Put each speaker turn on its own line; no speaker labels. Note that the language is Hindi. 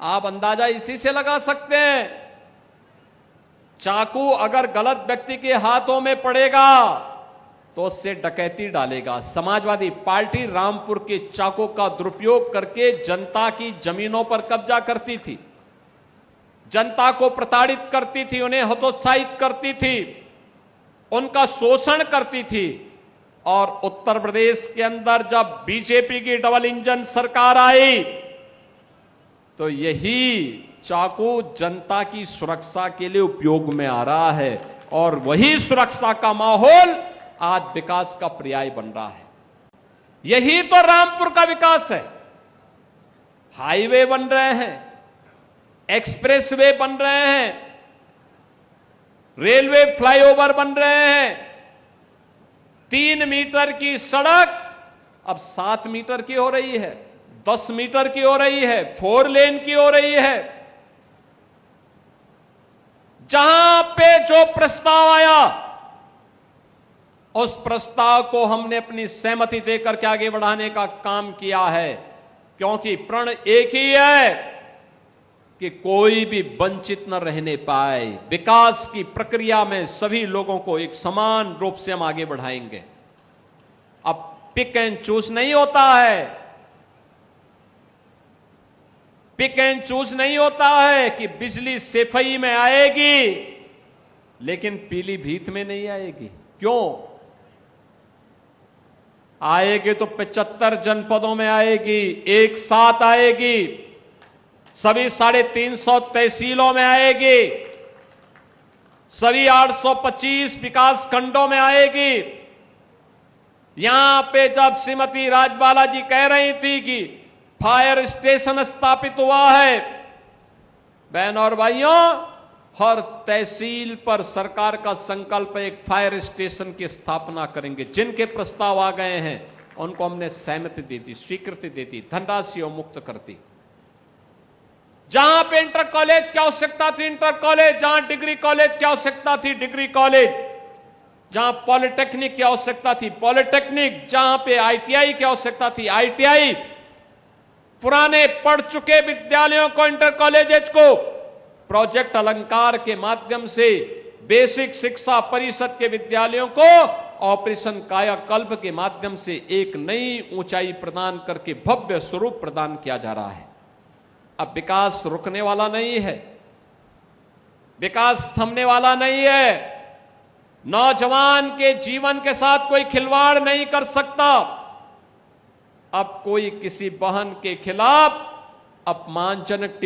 आप अंदाजा इसी से लगा सकते हैं। चाकू अगर गलत व्यक्ति के हाथों में पड़ेगा तो उससे डकैती डालेगा। समाजवादी पार्टी रामपुर के चाकू का दुरुपयोग करके जनता की जमीनों पर कब्जा करती थी, जनता को प्रताड़ित करती थी, उन्हें हतोत्साहित करती थी, उनका शोषण करती थी। और उत्तर प्रदेश के अंदर जब बीजेपी की डबल इंजन सरकार आई तो यही चाकू जनता की सुरक्षा के लिए उपयोग में आ रहा है और वही सुरक्षा का माहौल आज विकास का पर्याय बन रहा है। यही तो रामपुर का विकास है। हाईवे बन रहे हैं, एक्सप्रेसवे बन रहे हैं, रेलवे फ्लाईओवर बन रहे हैं, 3 मीटर की सड़क अब 7 मीटर की हो रही है, 10 मीटर की हो रही है, 4 लेन की हो रही है। जहां पे जो प्रस्ताव आया उस प्रस्ताव को हमने अपनी सहमति देकर के आगे बढ़ाने का काम किया है, क्योंकि प्रण एक ही है कि कोई भी वंचित न रहने पाए। विकास की प्रक्रिया में सभी लोगों को एक समान रूप से हम आगे बढ़ाएंगे। अब पिक एंड चूज नहीं होता है, पिक एंड चूज नहीं होता है कि बिजली सेफई में आएगी लेकिन पीलीभीत में नहीं आएगी। क्यों आएगी? तो 75 जनपदों में आएगी, एक साथ आएगी, सभी 350 तहसीलों में आएगी, सभी 825 विकास खंडों में आएगी। यहां पे जब श्रीमती राजबाला जी कह रही थी कि फायर स्टेशन स्थापित हुआ है, बहनों और भाइयों, हर तहसील पर सरकार का संकल्प है एक फायर स्टेशन की स्थापना करेंगे। जिनके प्रस्ताव आ गए हैं उनको हमने सहमति दे दी, स्वीकृति दे दी, धनराशि मुक्त कर दी। जहां पे इंटर कॉलेज की आवश्यकता थी इंटर कॉलेज, जहां डिग्री कॉलेज की आवश्यकता थी डिग्री कॉलेज, जहां पॉलिटेक्निक की आवश्यकता थी पॉलिटेक्निक, जहां पे आईटीआई की आवश्यकता थी आईटीआई, पुराने पढ़ चुके विद्यालयों को, इंटर कॉलेजेस को प्रोजेक्ट अलंकार के माध्यम से, बेसिक शिक्षा परिषद के विद्यालयों को ऑपरेशन कायाकल्प के माध्यम से एक नई ऊंचाई प्रदान करके भव्य स्वरूप प्रदान किया जा रहा है। अब विकास रुकने वाला नहीं है, विकास थमने वाला नहीं है। नौजवान के जीवन के साथ कोई खिलवाड़ नहीं कर सकता। अब कोई किसी बहन के खिलाफ अपमानजनक